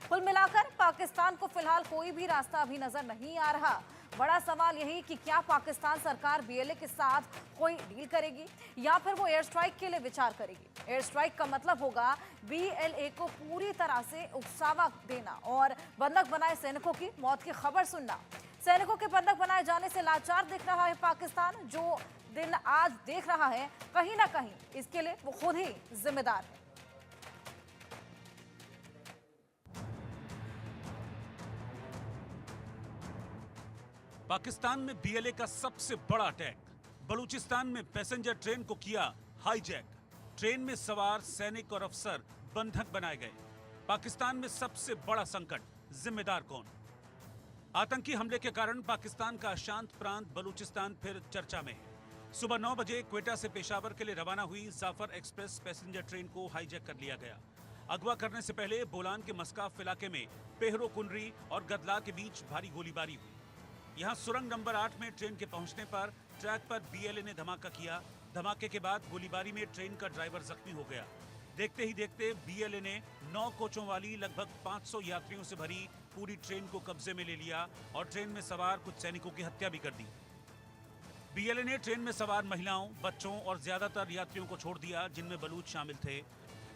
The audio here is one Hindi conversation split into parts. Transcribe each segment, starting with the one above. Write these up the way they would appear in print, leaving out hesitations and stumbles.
कुल मिलाकर पाकिस्तान को फिलहाल कोई भी रास्ता अभी नजर नहीं आ रहा। बड़ा सवाल यही कि क्या पाकिस्तान सरकार बीएलए के साथ कोई डील करेगी या फिर वो एयर स्ट्राइक के लिए विचार करेगी। एयर स्ट्राइक का मतलब होगा बीएलए को पूरी तरह से उकसावा देना और बंधक बनाए सैनिकों की मौत की खबर सुनना। सैनिकों के बंधक बनाए जाने से लाचार दिख रहा है पाकिस्तान। जो दिन आज देख रहा है, कहीं ना कहीं इसके लिए वो खुद ही जिम्मेदार है। पाकिस्तान में बीएलए का सबसे बड़ा अटैक। बलूचिस्तान में पैसेंजर ट्रेन को किया हाईजैक। ट्रेन में सवार सैनिक और अफसर बंधक बनाए गए। पाकिस्तान में सबसे बड़ा संकट, जिम्मेदार कौन? आतंकी हमले के कारण पाकिस्तान का अशांत प्रांत बलूचिस्तान फिर चर्चा में है। सुबह 9 बजे क्वेटा से पेशावर के लिए रवाना हुई जाफर एक्सप्रेस पैसेंजर ट्रेन को हाईजैक कर लिया गया। अगवा करने से पहले बोलान के मस्काफ इलाके में पेहरो कुनरी और गदला के बीच भारी गोलीबारी हुई। यहां सुरंग नंबर 8 में ट्रेन के पहुंचने पर ट्रैक पर बीएलए ने धमाका किया। धमाके के बाद गोलीबारी में ट्रेन का ड्राइवर जख्मी हो गया। देखते ही देखते बीएलए ने 9 कोचों वाली लगभग 500 यात्रियों से भरी पूरी ट्रेन को कब्जे में ले लिया और ट्रेन में सवार कुछ सैनिकों की हत्या भी कर दी। बीएलए ने ट्रेन में सवार महिलाओं, बच्चों और ज्यादातर यात्रियों को छोड़ दिया जिनमें बलूच शामिल थे,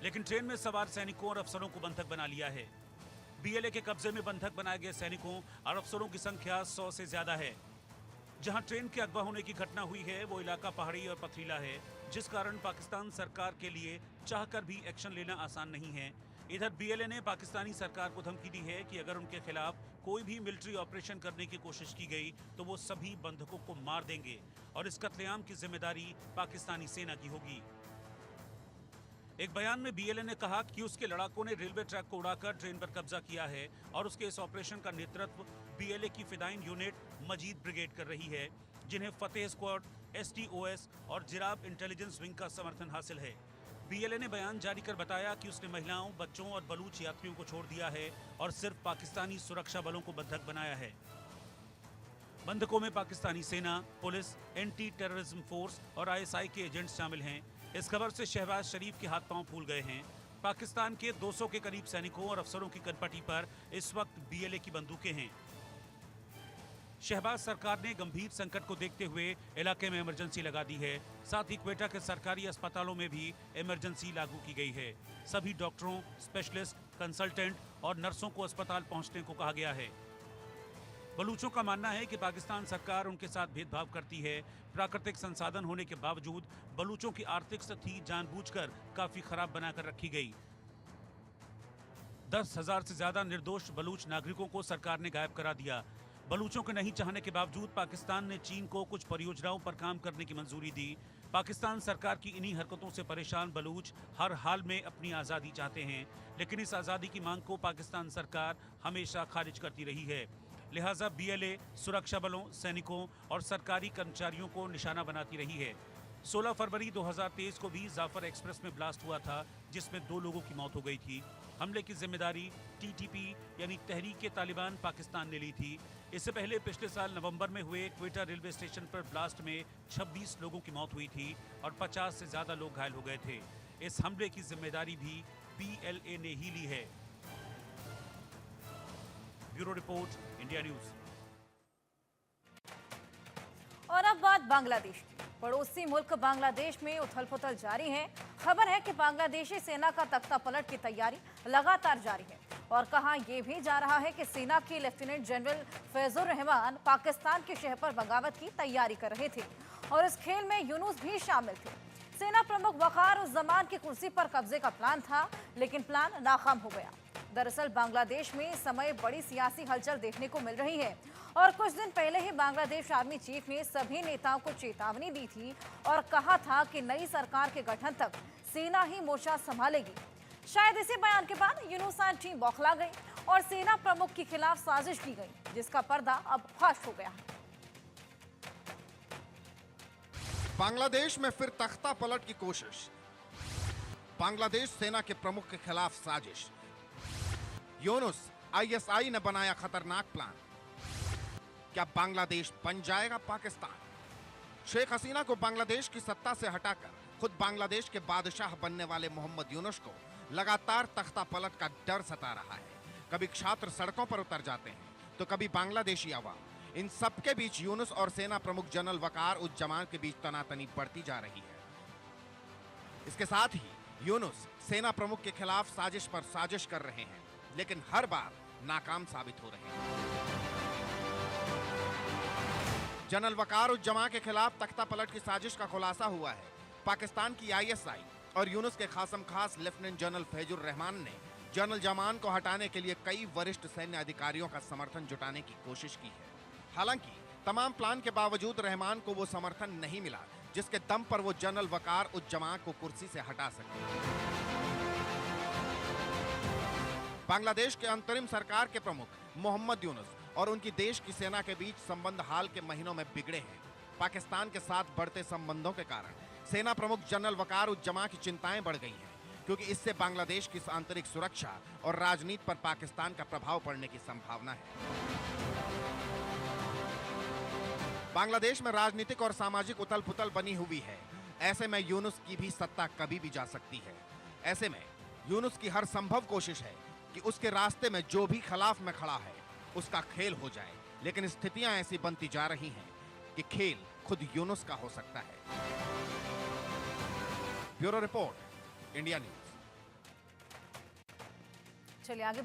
लेकिन ट्रेन में सवार सैनिकों और अफसरों को बंधक बना लिया है। बीएलए के कब्जे में बंधक बनाए गए सैनिकों और अफसरों की संख्या 100 से ज्यादा है। जहां ट्रेन के अगवा होने की घटना हुई है वो इलाका पहाड़ी और पथरीला है, जिस कारण पाकिस्तान सरकार के लिए चाहकर भी एक्शन लेना आसान नहीं है। इधर बीएलए ने पाकिस्तानी सरकार को धमकी दी है कि अगर उनके खिलाफ कोई भी मिलिट्री ऑपरेशन करने की कोशिश की गई तो वो सभी बंधकों को मार देंगे और इस कत्लेआम की जिम्मेदारी पाकिस्तानी सेना की होगी। एक बयान में बीएलए ने कहा कि उसके लड़ाकों ने रेलवे ट्रैक को उड़ाकर ट्रेन पर कब्जा किया है और उसके इस ऑपरेशन का नेतृत्व बीएलए की फिदाइन यूनिट मजीद ब्रिगेड कर रही है, जिन्हें फतेह स्क्वाड, एसटीओएस और जिराब इंटेलिजेंस विंग का समर्थन हासिल है। बीएलए ने बयान जारी कर बताया कि उसने महिलाओं, बच्चों और बलूच यात्रियों को छोड़ दिया है और सिर्फ पाकिस्तानी सुरक्षा बलों को बंधक बनाया है। बंधकों में पाकिस्तानी सेना, पुलिस, एंटी टेररिज्म फोर्स और आईएसआई के एजेंट्स शामिल हैं। इस खबर से शहबाज शरीफ के हाथ पांव फूल गए हैं। पाकिस्तान के 200 के करीब सैनिकों और अफसरों की कनपटी पर इस वक्त बीएलए की बंदूकें हैं। शहबाज सरकार ने गंभीर संकट को देखते हुए इलाके में इमरजेंसी लगा दी है। साथ ही क्वेटा के सरकारी अस्पतालों में भी इमरजेंसी लागू की गई है। सभी डॉक्टरों, स्पेशलिस्ट, कंसल्टेंट और नर्सों को अस्पताल पहुंचने को कहा गया है। बलूचों का मानना है कि पाकिस्तान सरकार उनके साथ भेदभाव करती है। प्राकृतिक संसाधन होने के बावजूद बलूचों की आर्थिक स्थिति जानबूझकर काफी खराब बनाकर रखी गई। 10,000 से ज्यादा निर्दोष बलूच नागरिकों को सरकार ने गायब करा दिया। बलूचों के नहीं चाहने के बावजूद पाकिस्तान ने चीन को कुछ परियोजनाओं पर काम करने की मंजूरी दी। पाकिस्तान सरकार की इन्हीं हरकतों से परेशान बलूच हर हाल में अपनी आज़ादी चाहते हैं, लेकिन इस आज़ादी की मांग को पाकिस्तान सरकार हमेशा खारिज करती रही है। लिहाजा बीएलए सुरक्षा बलों, सैनिकों और सरकारी कर्मचारियों को निशाना बनाती रही है। 16 फरवरी 2023 को भी जाफर एक्सप्रेस में ब्लास्ट हुआ था, जिसमें 2 लोगों की मौत हो गई थी। हमले की जिम्मेदारी टीटीपी यानी तहरीक-ए-तालिबान पाकिस्तान ने ली थी। इससे पहले पिछले साल नवंबर में हुए क्वेटा रेलवे स्टेशन पर ब्लास्ट में 26 लोगों की मौत हुई थी और 50 से ज्यादा लोग घायल हो गए थे। इस हमले की जिम्मेदारी भी बीएलए ने ही ली है। Bureau report, India news. और अब बात बांग्लादेश की। पड़ोसी मुल्क बांग्लादेश में उथल-पुथल जारी है। खबर है कि बांग्लादेशी सेना का तख्ता पलट की तैयारी लगातार जारी है और कहा यह भी जा रहा है कि सेना के लेफ्टिनेंट जनरल फैजुर रहमान पाकिस्तान के शहर पर बगावत की तैयारी कर रहे थे और इस खेल में यूनुस भी शामिल थे। सेना प्रमुख वकार उस जमान की कुर्सी पर कब्जे का प्लान था, लेकिन प्लान नाकाम हो गया। दरअसल बांग्लादेश में इस समय बड़ी सियासी हलचल देखने को मिल रही है और कुछ दिन पहले ही बांग्लादेश आर्मी चीफ ने सभी नेताओं को चेतावनी दी थी और कहा था कि नई सरकार के गठन तक सेना ही मोर्चा संभालेगी। शायद इसी बयान के बाद यूनुस टीम बौखला गई और सेना प्रमुख के खिलाफ साजिश की गई, जिसका पर्दा अब फाश हो गया है। बांग्लादेश में फिर तख्ता पलट की कोशिश। बांग्लादेश सेना के प्रमुख के खिलाफ साजिश। यूनुस, आईएसआई ने बनाया खतरनाक प्लान। क्या बांग्लादेश बन जाएगा पाकिस्तान? शेख हसीना को बांग्लादेश की सत्ता से हटाकर खुद बांग्लादेश के बादशाह बनने वाले मोहम्मद यूनुस को लगातार तख्ता पलट का डर सता रहा है। कभी छात्र सड़कों पर उतर जाते हैं, तो कभी बांग्लादेशी आवाम। इन सबके बीच यूनुस और सेना प्रमुख जनरल वकार उज जमान के बीच तनातनी बढ़ती जा रही है। इसके साथ ही यूनुस सेना प्रमुख के खिलाफ साजिश पर साजिश कर रहे हैं, लेकिन हर बार नाकाम साबित हो रहे हैं। जनरल वकार उज जमा के खिलाफ तख्ता पलट की साजिश का खुलासा हुआ है। पाकिस्तान की आईएसआई और यूनुस के खासम खास लेफ्टिनेंट जनरल फैजुर रहमान ने जनरल जमान को हटाने के लिए कई वरिष्ठ सैन्य अधिकारियों का समर्थन जुटाने की कोशिश की है। हालांकि तमाम प्लान के बावजूद रहमान को वो समर्थन नहीं मिला जिसके दम पर वो जनरल वकार उज जमा को कुर्सी से हटा सके। बांग्लादेश के अंतरिम सरकार के प्रमुख मोहम्मद यूनुस और उनकी देश की सेना के बीच संबंध हाल के महीनों में बिगड़े हैं। पाकिस्तान के साथ बढ़ते संबंधों के कारण सेना प्रमुख जनरल वकार उज जमा की चिंताएं बढ़ गई हैं, क्योंकि इससे बांग्लादेश की आंतरिक सुरक्षा और राजनीति पर पाकिस्तान का प्रभाव पड़ने की संभावना है। बांग्लादेश में राजनीतिक और सामाजिक उथल-पुथल बनी हुई है। ऐसे में यूनुस की भी सत्ता कभी भी जा सकती है। ऐसे में यूनुस की हर संभव कोशिश है कि उसके रास्ते में जो भी खिलाफ में खड़ा है उसका खेल हो जाए, लेकिन स्थितियां ऐसी बनती जा रही हैं कि खेल खुद यूनुस का हो सकता है। Bureau report, India news. चलिए आगे